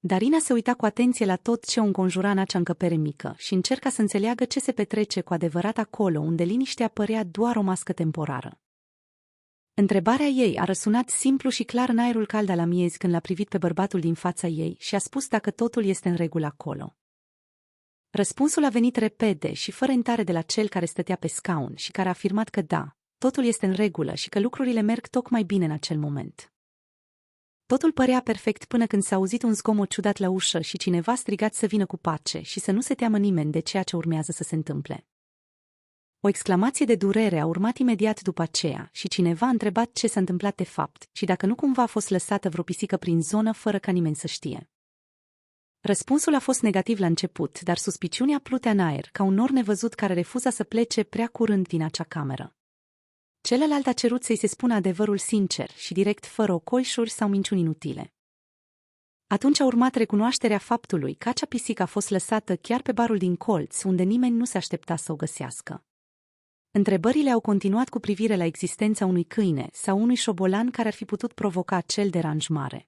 Darina se uita cu atenție la tot ce o înconjura în acea încăpere mică și încerca să înțeleagă ce se petrece cu adevărat acolo, unde liniștea părea doar o mască temporară. Întrebarea ei a răsunat simplu și clar în aerul cald al amiezii când l-a privit pe bărbatul din fața ei și a spus dacă totul este în regulă acolo. Răspunsul a venit repede și fără întare de la cel care stătea pe scaun și care a afirmat că da, totul este în regulă și că lucrurile merg tocmai bine în acel moment. Totul părea perfect până când s-a auzit un zgomot ciudat la ușă și cineva a strigat să vină cu pace și să nu se teamă nimeni de ceea ce urmează să se întâmple. O exclamație de durere a urmat imediat după aceea și cineva a întrebat ce s-a întâmplat de fapt și dacă nu cumva a fost lăsată vreo pisică prin zonă fără ca nimeni să știe. Răspunsul a fost negativ la început, dar suspiciunea plutea în aer, ca un nor nevăzut care refuza să plece prea curând din acea cameră. Celălalt a cerut să-i se spună adevărul sincer și direct, fără ocoișuri sau minciuni inutile. Atunci a urmat recunoașterea faptului că acea pisică a fost lăsată chiar pe barul din colț, unde nimeni nu se aștepta să o găsească. Întrebările au continuat cu privire la existența unui câine sau unui șobolan care ar fi putut provoca acel deranj mare.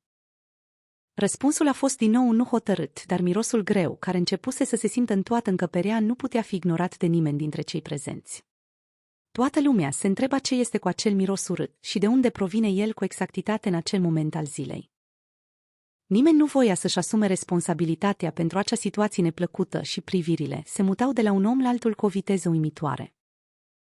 Răspunsul a fost din nou nu hotărât, dar mirosul greu, care începuse să se simtă în toată încăperea, nu putea fi ignorat de nimeni dintre cei prezenți. Toată lumea se întreba ce este cu acel miros urât și de unde provine el cu exactitate în acel moment al zilei. Nimeni nu voia să-și asume responsabilitatea pentru acea situație neplăcută și privirile se mutau de la un om la altul cu o viteză uimitoare.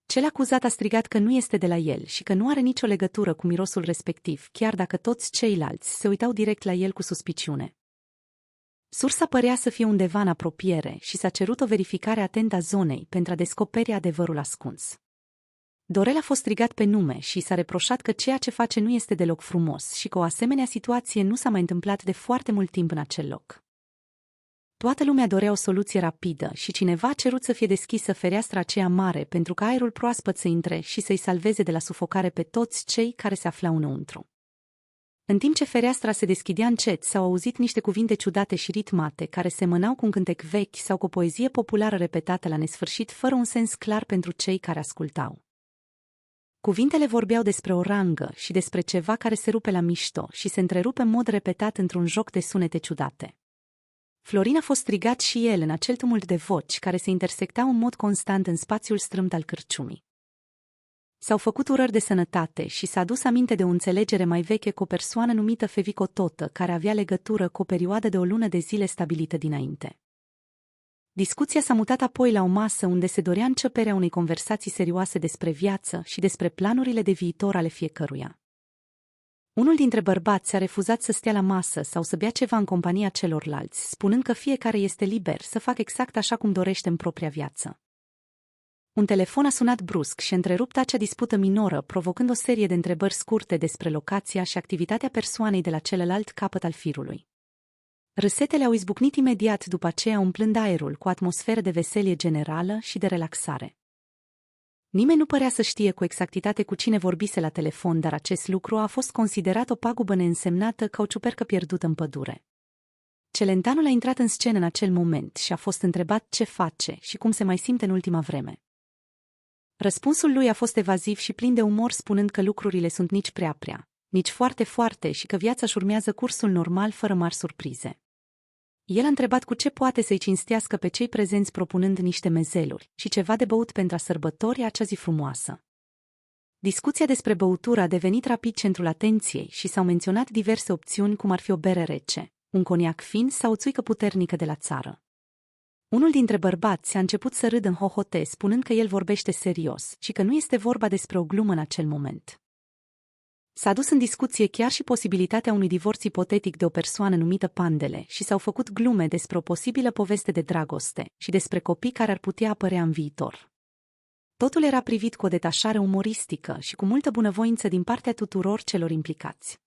Cel acuzat a strigat că nu este de la el și că nu are nicio legătură cu mirosul respectiv, chiar dacă toți ceilalți se uitau direct la el cu suspiciune. Sursa părea să fie undeva în apropiere și s-a cerut o verificare atentă a zonei pentru a descoperi adevărul ascuns. Dorel a fost strigat pe nume și s-a reproșat că ceea ce face nu este deloc frumos și că o asemenea situație nu s-a mai întâmplat de foarte mult timp în acel loc. Toată lumea dorea o soluție rapidă și cineva a cerut să fie deschisă fereastra aceea mare pentru ca aerul proaspăt să intre și să-i salveze de la sufocare pe toți cei care se aflau înăuntru. În timp ce fereastra se deschidea încet, s-au auzit niște cuvinte ciudate și ritmate care semănau cu un cântec vechi sau cu o poezie populară repetată la nesfârșit fără un sens clar pentru cei care ascultau. Cuvintele vorbeau despre o rangă și despre ceva care se rupe la mișto și se întrerupe în mod repetat într-un joc de sunete ciudate. Florin a fost strigat și el în acel tumult de voci care se intersectau în mod constant în spațiul strâmt al cârciumii. S-au făcut urări de sănătate și s-a adus aminte de o înțelegere mai veche cu o persoană numită Fevico Totă, care avea legătură cu o perioadă de o lună de zile stabilită dinainte. Discuția s-a mutat apoi la o masă unde se dorea începerea unei conversații serioase despre viață și despre planurile de viitor ale fiecăruia. Unul dintre bărbați a refuzat să stea la masă sau să bea ceva în compania celorlalți, spunând că fiecare este liber să facă exact așa cum dorește în propria viață. Un telefon a sunat brusc și a întrerupt acea dispută minoră, provocând o serie de întrebări scurte despre locația și activitatea persoanei de la celălalt capăt al firului. Râsetele au izbucnit imediat după aceea, umplând aerul cu atmosferă de veselie generală și de relaxare. Nimeni nu părea să știe cu exactitate cu cine vorbise la telefon, dar acest lucru a fost considerat o pagubă neînsemnată ca o ciupercă pierdută în pădure. Celentanul a intrat în scenă în acel moment și a fost întrebat ce face și cum se mai simte în ultima vreme. Răspunsul lui a fost evaziv și plin de umor, spunând că lucrurile sunt nici prea, nici foarte și că viața își urmează cursul normal fără mari surprize. El a întrebat cu ce poate să-i cinstească pe cei prezenți, propunând niște mezeluri și ceva de băut pentru a sărbători acea zi frumoasă. Discuția despre băutură a devenit rapid centrul atenției și s-au menționat diverse opțiuni, cum ar fi o bere rece, un coniac fin sau o țuică puternică de la țară. Unul dintre bărbați a început să râdă în hohote, spunând că el vorbește serios și că nu este vorba despre o glumă în acel moment. S-a adus în discuție chiar și posibilitatea unui divorț ipotetic de o persoană numită Pandele și s-au făcut glume despre o posibilă poveste de dragoste și despre copii care ar putea apărea în viitor. Totul era privit cu o detașare umoristică și cu multă bunăvoință din partea tuturor celor implicați.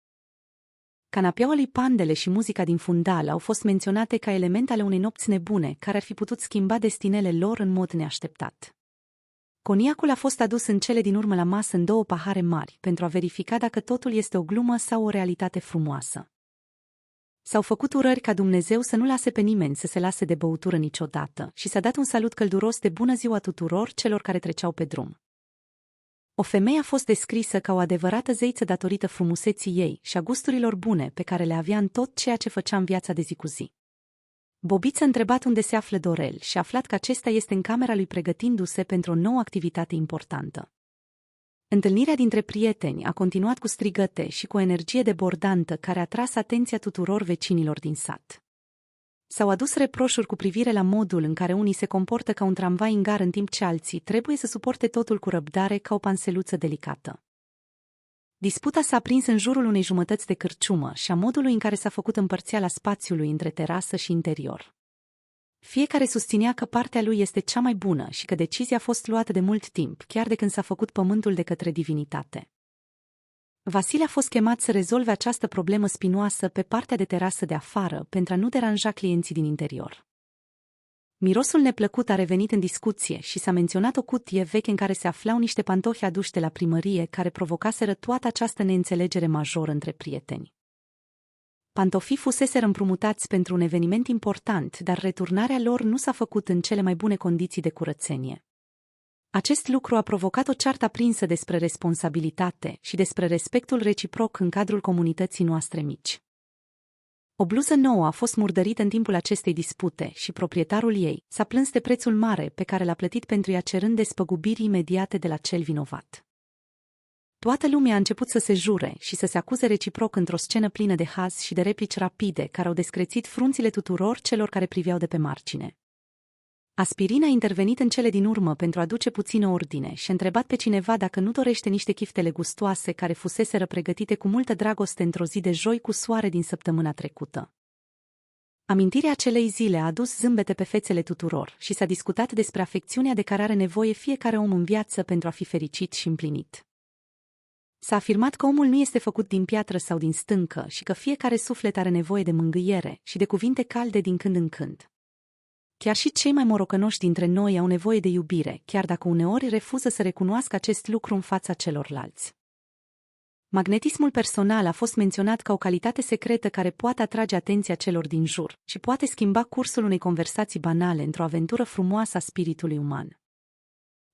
Canapeaua lui Pandele și muzica din fundal au fost menționate ca elemente ale unei nopți nebune care ar fi putut schimba destinele lor în mod neașteptat. Coniacul a fost adus în cele din urmă la masă în 2 pahare mari pentru a verifica dacă totul este o glumă sau o realitate frumoasă. S-au făcut urări ca Dumnezeu să nu lase pe nimeni să se lase de băutură niciodată și s-a dat un salut călduros de bună ziua tuturor celor care treceau pe drum. O femeie a fost descrisă ca o adevărată zeiță datorită frumuseții ei și a gusturilor bune pe care le avea în tot ceea ce făcea în viața de zi cu zi. Bobiță a întrebat unde se află Dorel și a aflat că acesta este în camera lui pregătindu-se pentru o nouă activitate importantă. Întâlnirea dintre prieteni a continuat cu strigăte și cu o energie debordantă care a tras atenția tuturor vecinilor din sat. S-au adus reproșuri cu privire la modul în care unii se comportă ca un tramvai în gară în timp ce alții trebuie să suporte totul cu răbdare ca o panseluță delicată. Disputa s-a aprins în jurul unei jumătăți de cârciumă și a modului în care s-a făcut împărțeala spațiului între terasă și interior. Fiecare susținea că partea lui este cea mai bună și că decizia a fost luată de mult timp, chiar de când s-a făcut pământul de către divinitate. Vasile a fost chemat să rezolve această problemă spinoasă pe partea de terasă de afară pentru a nu deranja clienții din interior. Mirosul neplăcut a revenit în discuție și s-a menționat o cutie veche în care se aflau niște pantofi aduși de la primărie care provocaseră toată această neînțelegere majoră între prieteni. Pantofii fuseseră împrumutați pentru un eveniment important, dar returnarea lor nu s-a făcut în cele mai bune condiții de curățenie. Acest lucru a provocat o ceartă aprinsă despre responsabilitate și despre respectul reciproc în cadrul comunității noastre mici. O bluză nouă a fost murdărită în timpul acestei dispute și proprietarul ei s-a plâns de prețul mare pe care l-a plătit pentru ea, cerând despăgubiri imediate de la cel vinovat. Toată lumea a început să se jure și să se acuze reciproc într-o scenă plină de haz și de replici rapide care au descrețit frunțile tuturor celor care priveau de pe margine. Aspirina a intervenit în cele din urmă pentru a aduce puțină ordine și a întrebat pe cineva dacă nu dorește niște chiftele gustoase care fuseseră pregătite cu multă dragoste într-o zi de joi cu soare din săptămâna trecută. Amintirea acelei zile a adus zâmbete pe fețele tuturor și s-a discutat despre afecțiunea de care are nevoie fiecare om în viață pentru a fi fericit și împlinit. S-a afirmat că omul nu este făcut din piatră sau din stâncă și că fiecare suflet are nevoie de mângâiere și de cuvinte calde din când în când. Chiar și cei mai morocănoși dintre noi au nevoie de iubire, chiar dacă uneori refuză să recunoască acest lucru în fața celorlalți. Magnetismul personal a fost menționat ca o calitate secretă care poate atrage atenția celor din jur și poate schimba cursul unei conversații banale într-o aventură frumoasă a spiritului uman.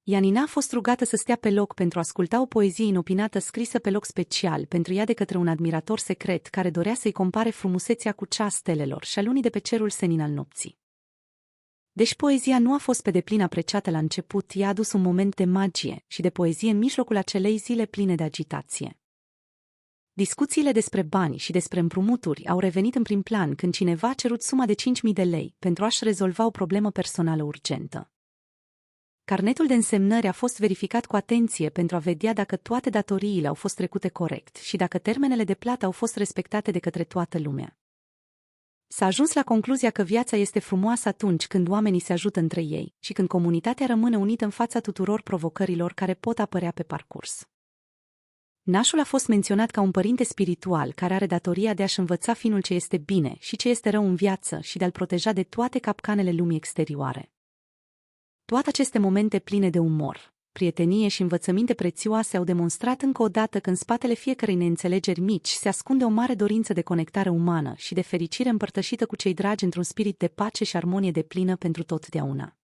Ianina a fost rugată să stea pe loc pentru a asculta o poezie inopinată scrisă pe loc special pentru ea de către un admirator secret care dorea să-i compare frumusețea cu cea a stelelor și a lunii de pe cerul senin al nopții. Deși poezia nu a fost pe deplin apreciată la început, ea a adus un moment de magie și de poezie în mijlocul acelei zile pline de agitație. Discuțiile despre bani și despre împrumuturi au revenit în prim plan când cineva a cerut suma de 5.000 de lei pentru a-și rezolva o problemă personală urgentă. Carnetul de însemnări a fost verificat cu atenție pentru a vedea dacă toate datoriile au fost trecute corect și dacă termenele de plată au fost respectate de către toată lumea. S-a ajuns la concluzia că viața este frumoasă atunci când oamenii se ajută între ei și când comunitatea rămâne unită în fața tuturor provocărilor care pot apărea pe parcurs. Nașul a fost menționat ca un părinte spiritual care are datoria de a-și învăța finul ce este bine și ce este rău în viață și de a-l proteja de toate capcanele lumii exterioare. Toate aceste momente pline de umor, prietenie și învățăminte prețioase au demonstrat încă o dată că în spatele fiecărei neînțelegeri mici se ascunde o mare dorință de conectare umană și de fericire împărtășită cu cei dragi într-un spirit de pace și armonie deplină pentru totdeauna.